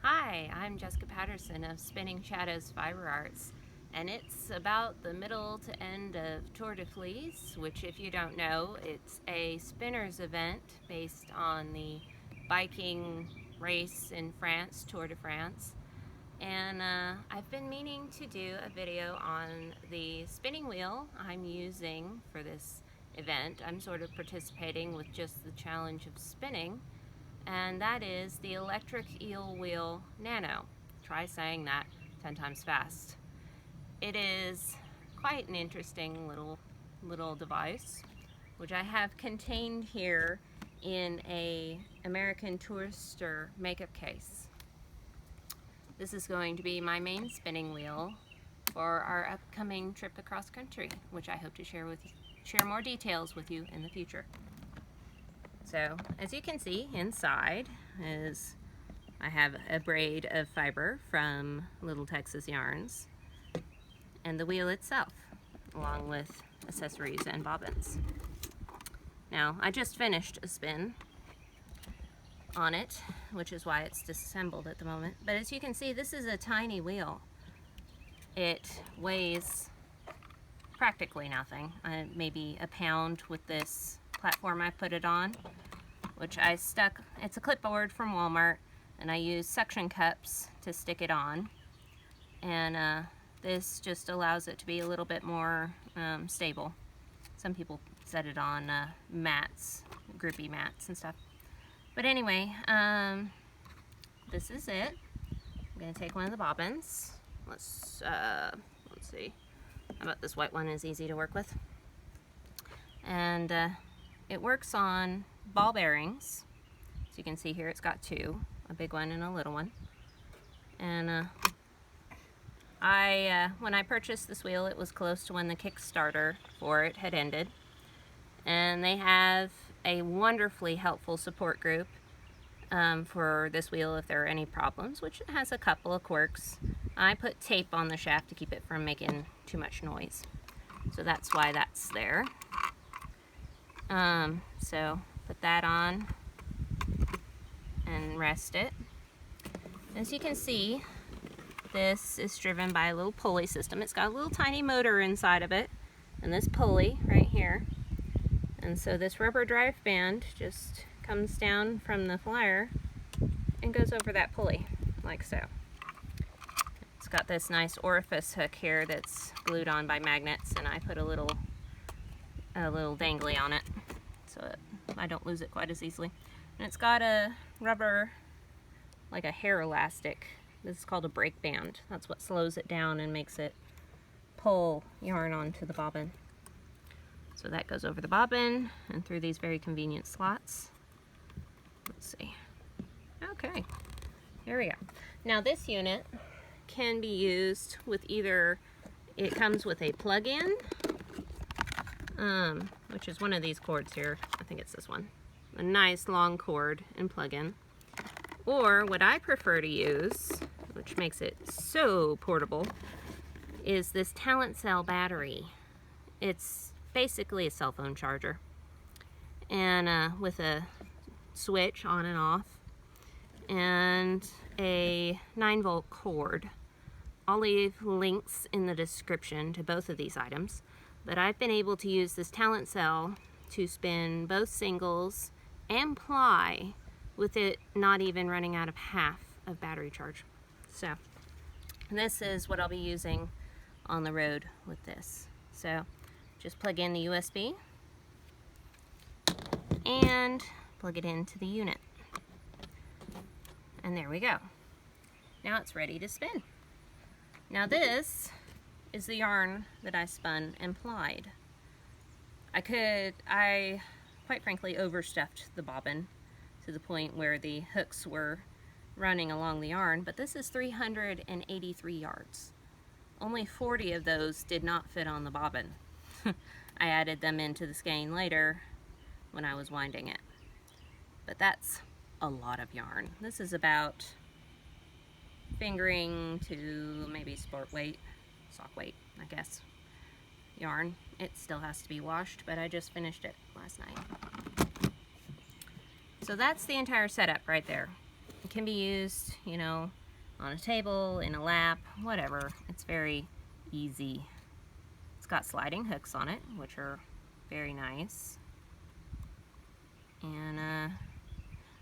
Hi, I'm Jessica Patterson of Spinning Shadows Fiber Arts, and it's about the middle to end of Tour de Fleece, which, if you don't know, it's a spinners event based on the biking race in France, Tour de France. And I've been meaning to do a video on the spinning wheel I'm using for this event. I'm sort of participating with just the challenge of spinning, and that is the electric eel wheel Nano. Try saying that 10 times fast. It is quite an interesting little device, which I have contained here in a American Tourister makeup case. This is going to be my main spinning wheel for our upcoming trip across country, which I hope to share more details with you in the future. So, as you can see, inside is I have a braid of fiber from Little Texas Yarns and the wheel itself, along with accessories and bobbins. Now, I just finished a spin on it, which is why it's disassembled at the moment. But as you can see, this is a tiny wheel. It weighs practically nothing, maybe a pound with this platform I put it on, which I stuck. It's a clipboard from Walmart, and I use suction cups to stick it on, and this just allows it to be a little bit more stable. Some people set it on mats, grippy mats and stuff. But anyway, this is it. I'm gonna take one of the bobbins. Let's see. How about this white one is easy to work with? And it works on ball bearings. As you can see here, it's got two, a big one and a little one. And when I purchased this wheel, it was close to when the Kickstarter for it had ended. And they have a wonderfully helpful support group for this wheel if there are any problems, which has a couple of quirks. I put tape on the shaft to keep it from making too much noise. So that's why that's there. So put that on and rest it. As you can see, this is driven by a little pulley system. It's got a little tiny motor inside of it, and this pulley right here. And so this rubber drive band just comes down from the flyer and goes over that pulley, like so. It's got this nice orifice hook here that's glued on by magnets, and I put a little dangly on it so I don't lose it quite as easily. And it's got a rubber, like a hair elastic. This is called a brake band. That's what slows it down and makes it pull yarn onto the bobbin. So that goes over the bobbin and through these very convenient slots. Let's see. Okay, here we go. Now this unit can be used with either, it comes with a plug-in, which is one of these cords here. I think it's this one. A nice long cord and plug-in. Or what I prefer to use, which makes it so portable, is this Talent Cell battery. It's basically a cell phone charger, and with a switch on and off, and a 9-volt cord. I'll leave links in the description to both of these items, but I've been able to use this Talent Cell to spin both singles and ply with it not even running out of half of battery charge. So this is what I'll be using on the road with this. So just plug in the USB and plug it into the unit. And there we go. Now it's ready to spin. Now this is the yarn that I spun and plied. I quite frankly overstuffed the bobbin to the point where the hooks were running along the yarn, but this is 383 yards. Only 40 of those did not fit on the bobbin. I added them into the skein later when I was winding it. But that's a lot of yarn. This is about fingering to maybe sport weight, sock weight, I guess, yarn. It still has to be washed, but I just finished it last night. So that's the entire setup right there. it can be used, you know, on a table, in a lap, whatever. It's very easy. It's got sliding hooks on it, which are very nice. And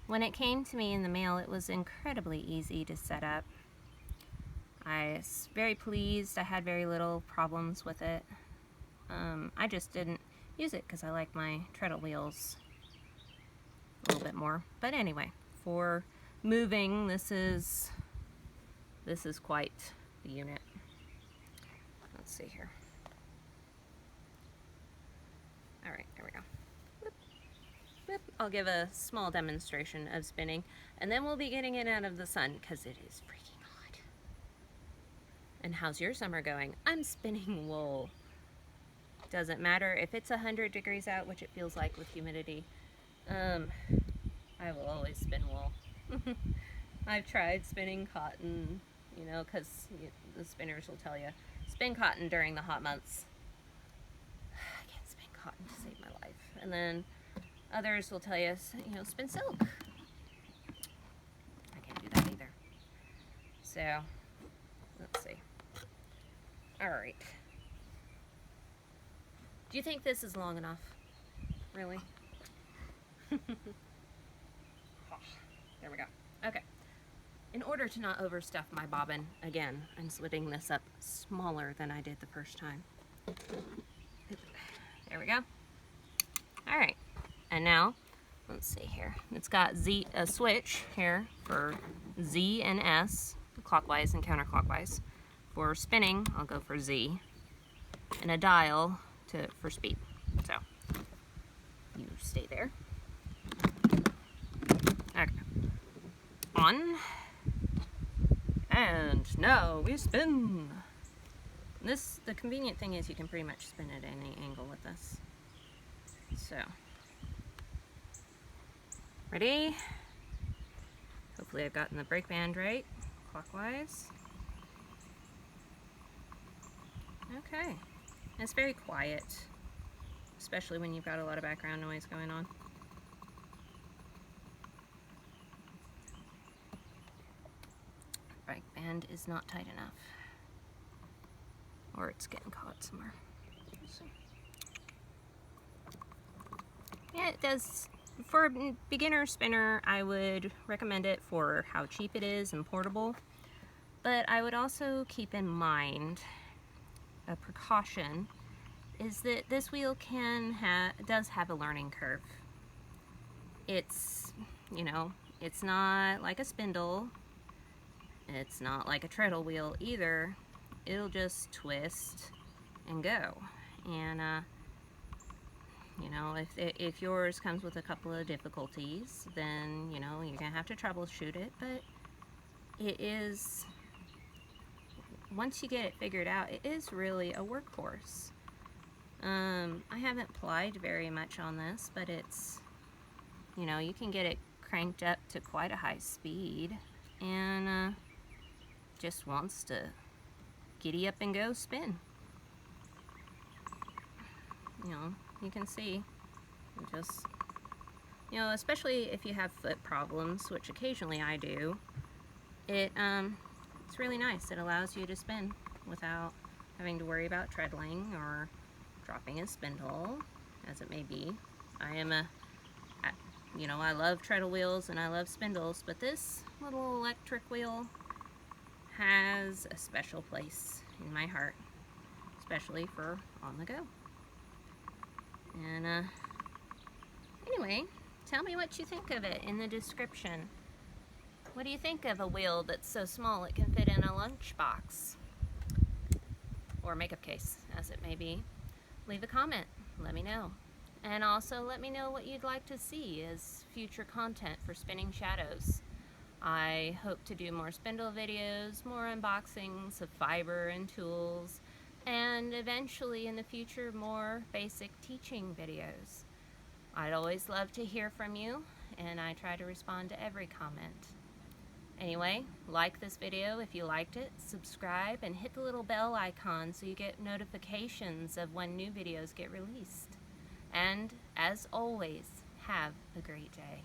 when it came to me in the mail, it was incredibly easy to set up. I was very pleased. I had very little problems with it. I just didn't use it because I like my treadle wheels a little bit more. But anyway, for moving, this is quite the unit. Let's see here. All right, there we go. Whoop, whoop. I'll give a small demonstration of spinning, and then we'll be getting it out of the sun because it is freaking hot. And how's your summer going? I'm spinning wool. Doesn't matter if it's 100 degrees out, which it feels like with humidity. I will always spin wool. I've tried spinning cotton, you know, because the spinners will tell you, spin cotton during the hot months. I can't spin cotton to save my life. And then others will tell you, you know, spin silk. I can't do that either. So, let's see. All right. Do you think this is long enough? Really? There we go. Okay. In order to not overstuff my bobbin, again, I'm slitting this up smaller than I did the first time. There we go. All right. And now, let's see here. It's got a switch here for Z and S, clockwise and counterclockwise. For spinning, I'll go for Z. And a dial for speed. So, you stay there. Okay. On. And now we spin. The convenient thing is you can pretty much spin at any angle with this. So, ready? Hopefully I've gotten the brake band right, clockwise. Okay. It's very quiet, especially when you've got a lot of background noise going on. Brake band is not tight enough, or it's getting caught somewhere. So, yeah, it does. For a beginner spinner, I would recommend it for how cheap it is and portable, but I would also keep in mind a precaution is that this wheel does have a learning curve. It's, you know, it's not like a spindle. It's not like a treadle wheel either. It'll just twist and go. And, you know, if yours comes with a couple of difficulties, then, you know, you're gonna have to troubleshoot it, but it is, once you get it figured out, it is really a workhorse. I haven't plied very much on this, but it's, you know, you can get it cranked up to quite a high speed, and just wants to giddy up and go spin. You know, you can see, just, you know, especially if you have foot problems, which occasionally I do, it's really nice. It allows you to spin without having to worry about treadling or dropping a spindle, as it may be. You know, I love treadle wheels and I love spindles, but this little electric wheel has a special place in my heart, especially for on the go. And anyway, tell me what you think of it in the description. What do you think of a wheel that's so small it can fit in a lunchbox or makeup case, as it may be? Leave a comment, let me know. And also let me know what you'd like to see as future content for Spinning Shadows. I hope to do more spindle videos, more unboxings of fiber and tools, and eventually in the future more basic teaching videos. I'd always love to hear from you, and I try to respond to every comment. Anyway, like this video if you liked it, subscribe, and hit the little bell icon so you get notifications of when new videos get released. And as always, have a great day.